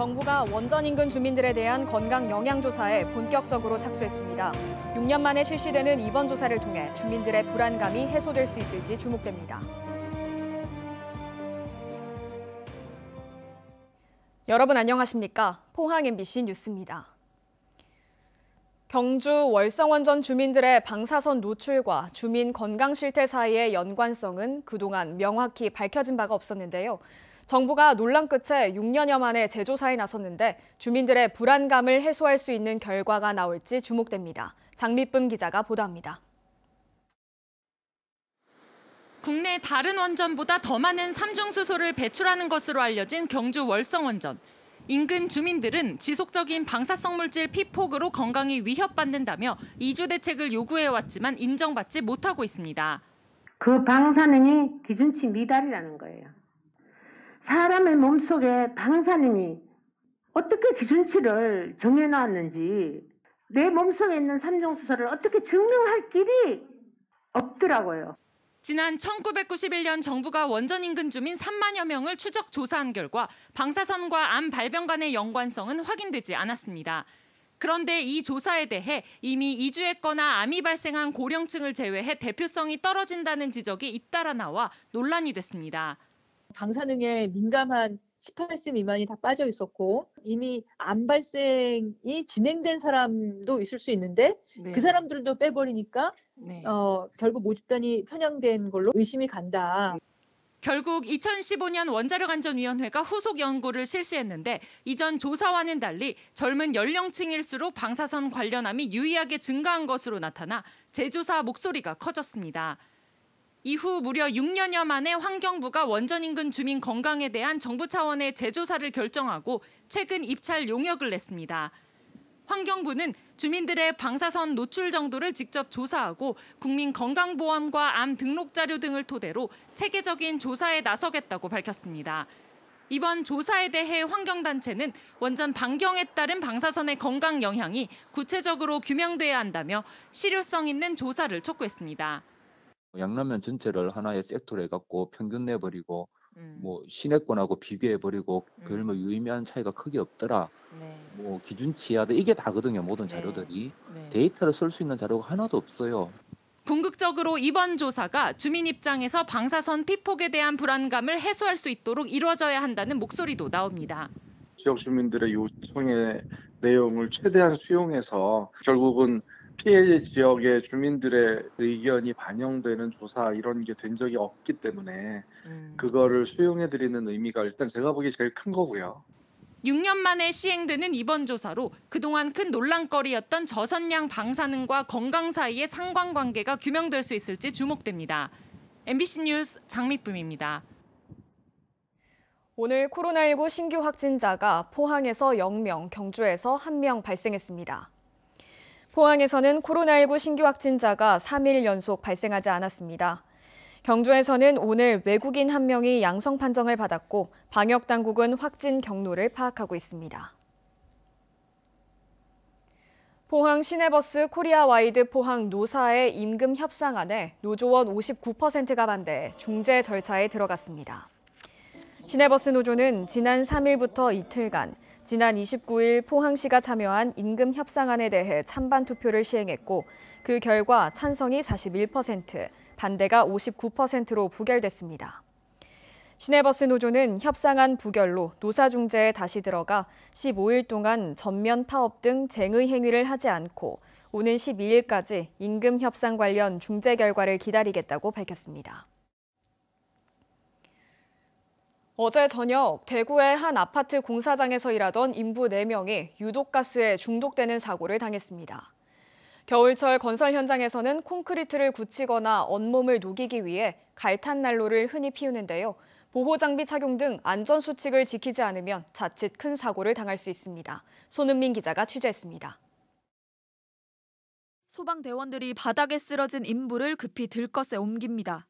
정부가 원전 인근 주민들에 대한 건강 영향조사에 본격적으로 착수했습니다. 6년 만에 실시되는 이번 조사를 통해 주민들의 불안감이 해소될 수 있을지 주목됩니다. 여러분 안녕하십니까? 포항 MBC 뉴스입니다. 경주 월성원전 주민들의 방사선 노출과 주민 건강 실태 사이의 연관성은 그동안 명확히 밝혀진 바가 없었는데요. 정부가 논란 끝에 6년여 만에 재조사에 나섰는데 주민들의 불안감을 해소할 수 있는 결과가 나올지 주목됩니다. 장미쁨 기자가 보도합니다. 국내 다른 원전보다 더 많은 삼중수소를 배출하는 것으로 알려진 경주 월성원전. 인근 주민들은 지속적인 방사성 물질 피폭으로 건강이 위협받는다며 이주 대책을 요구해왔지만 인정받지 못하고 있습니다. 그 방사능이 기준치 미달이라는 거예요. 사람의 몸속에 방사능이 어떻게 기준치를 정해놨는지 내 몸속에 있는 삼중수소를 어떻게 증명할 길이 없더라고요. 지난 1991년 정부가 원전 인근 주민 3만여 명을 추적 조사한 결과 방사선과 암 발병 간의 연관성은 확인되지 않았습니다. 그런데 이 조사에 대해 이미 이주했거나 암이 발생한 고령층을 제외해 대표성이 떨어진다는 지적이 잇따라 나와 논란이 됐습니다. 방사능에 민감한 18세 미만이 다 빠져 있었고 이미 암 발생이 진행된 사람도 있을 수 있는데 그 사람들도 빼버리니까 결국 모집단이 편향된 걸로 의심이 간다. 결국 2015년 원자력안전위원회가 후속 연구를 실시했는데 이전 조사와는 달리 젊은 연령층일수록 방사선 관련암이 유의하게 증가한 것으로 나타나 재조사 목소리가 커졌습니다. 이후 무려 6년여 만에 환경부가 원전 인근 주민 건강에 대한 정부 차원의 재조사를 결정하고 최근 입찰 용역을 냈습니다. 환경부는 주민들의 방사선 노출 정도를 직접 조사하고 국민건강보험과 암 등록 자료 등을 토대로 체계적인 조사에 나서겠다고 밝혔습니다. 이번 조사에 대해 환경단체는 원전 반경에 따른 방사선의 건강 영향이 구체적으로 규명돼야 한다며 실효성 있는 조사를 촉구했습니다. 양라면 전체를 하나의 섹터로 해갖고 평균 내버리고 뭐 시내권하고 비교해버리고 별 뭐 유의미한 차이가 크게 없더라. 뭐 기준치하다 이게 다거든요. 모든 자료들이. 데이터를 쓸 수 있는 자료가 하나도 없어요. 궁극적으로 이번 조사가 주민 입장에서 방사선 피폭에 대한 불안감을 해소할 수 있도록 이루어져야 한다는 목소리도 나옵니다. 지역 주민들의 요청의 내용을 최대한 수용해서 결국은 피해 지역의 주민들의 의견이 반영되는 조사 이런 게 된 적이 없기 때문에 그거를 수용해드리는 의미가 일단 제가 보기에 제일 큰 거고요. 6년 만에 시행되는 이번 조사로 그동안 큰 논란거리였던 저선량 방사능과 건강 사이의 상관관계가 규명될 수 있을지 주목됩니다. MBC 뉴스 장미쁨입니다. 오늘 코로나19 신규 확진자가 포항에서 0명, 경주에서 1명 발생했습니다. 포항에서는 코로나19 신규 확진자가 3일 연속 발생하지 않았습니다. 경주에서는 오늘 외국인 1명이 양성 판정을 받았고 방역당국은 확진 경로를 파악하고 있습니다. 포항 시내버스 코리아와이드 포항 노사의 임금 협상안에 노조원 59%가 반대 중재 절차에 들어갔습니다. 시내버스 노조는 지난 3일부터 이틀간 지난 29일 포항시가 참여한 임금 협상안에 대해 찬반 투표를 시행했고 그 결과 찬성이 41%, 반대가 59%로 부결됐습니다. 시내버스 노조는 협상안 부결로 노사 중재에 다시 들어가 15일 동안 전면 파업 등 쟁의 행위를 하지 않고 오는 12일까지 임금 협상 관련 중재 결과를 기다리겠다고 밝혔습니다. 어제 저녁 대구의 한 아파트 공사장에서 일하던 인부 4명이 유독가스에 중독되는 사고를 당했습니다. 겨울철 건설 현장에서는 콘크리트를 굳히거나 온몸을 녹이기 위해 갈탄난로를 흔히 피우는데요. 보호장비 착용 등 안전수칙을 지키지 않으면 자칫 큰 사고를 당할 수 있습니다. 손은민 기자가 취재했습니다. 소방대원들이 바닥에 쓰러진 인부를 급히 들것에 옮깁니다.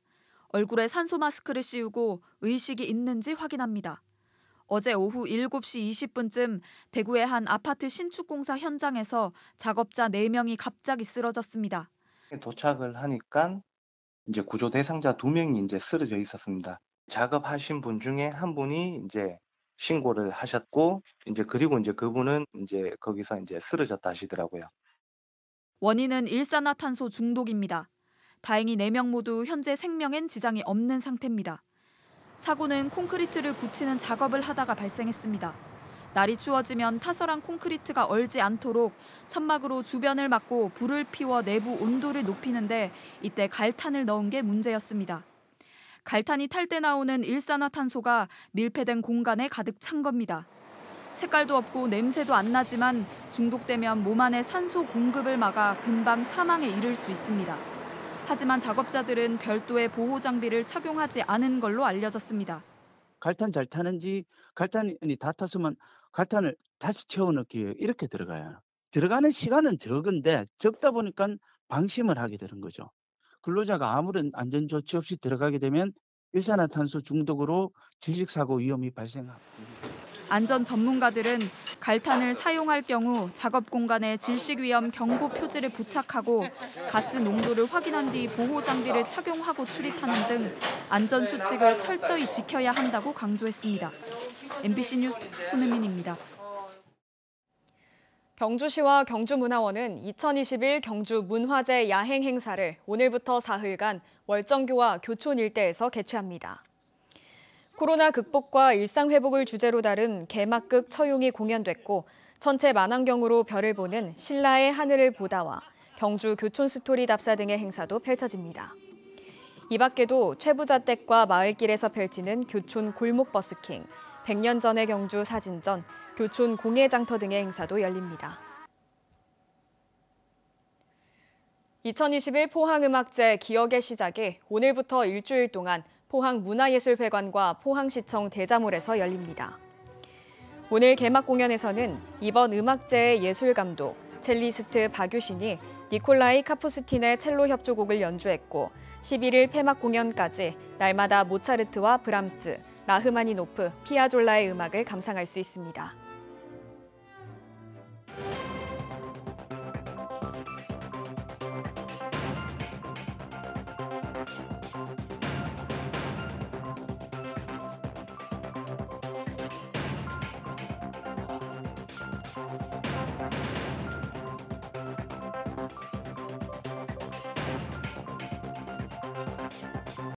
얼굴에 산소 마스크를 씌우고 의식이 있는지 확인합니다. 어제 오후 7시 20분쯤 대구의 한 아파트 신축공사 현장에서 작업자 4명이 갑자기 쓰러졌습니다. 도착을 하니까 이제 구조 대상자 2명이 이제 쓰러져 있었습니다. 작업하신 분 중에 한 분이 이제 신고를 하셨고 이제 그리고 이제 그분은 이제 거기서 이제 쓰러졌다 하시더라고요. 원인은 일산화탄소 중독입니다. 다행히 4명 모두 현재 생명엔 지장이 없는 상태입니다. 사고는 콘크리트를 굳히는 작업을 하다가 발생했습니다. 날이 추워지면 타설한 콘크리트가 얼지 않도록 천막으로 주변을 막고 불을 피워 내부 온도를 높이는데 이때 갈탄을 넣은 게 문제였습니다. 갈탄이 탈 때 나오는 일산화탄소가 밀폐된 공간에 가득 찬 겁니다. 색깔도 없고 냄새도 안 나지만 중독되면 몸 안에 산소 공급을 막아 금방 사망에 이를 수 있습니다. 하지만 작업자들은 별도의 보호 장비를 착용하지 않은 걸로 알려졌습니다. 갈탄 잘 타는지 갈탄이 다 탔으면 갈탄을 다시 채워 넣기에 이렇게 들어가요. 들어가는 시간은 적은데 적다 보니까 방심을 하게 되는 거죠. 근로자가 아무런 안전 조치 없이 들어가게 되면 일산화탄소 중독으로 질식사고 위험이 발생합니다. 안전 전문가들은 갈탄을 사용할 경우 작업 공간에 질식 위험 경고 표지를 부착하고 가스 농도를 확인한 뒤 보호 장비를 착용하고 출입하는 등 안전 수칙을 철저히 지켜야 한다고 강조했습니다. MBC 뉴스 손은민입니다. 경주시와 경주문화원은 2021 경주 문화제 야행 행사를 오늘부터 사흘간 월정교와 교촌 일대에서 개최합니다. 코로나 극복과 일상 회복을 주제로 다룬 개막극 처용이 공연됐고 천체 만환경으로 별을 보는 신라의 하늘을 보다와 경주 교촌 스토리 답사 등의 행사도 펼쳐집니다. 이 밖에도 최부자댁과 마을길에서 펼치는 교촌 골목 버스킹, 100년 전의 경주 사진전, 교촌 공예장터 등의 행사도 열립니다. 2021 포항음악제 기억의 시작이 오늘부터 일주일 동안 포항문화예술회관과 포항시청 대자몰에서 열립니다. 오늘 개막 공연에서는 이번 음악제의 예술감독, 첼리스트 박유신이 니콜라이 카푸스틴의 첼로 협주곡을 연주했고 11일 폐막 공연까지 날마다 모차르트와 브람스, 라흐마니노프, 피아졸라의 음악을 감상할 수 있습니다.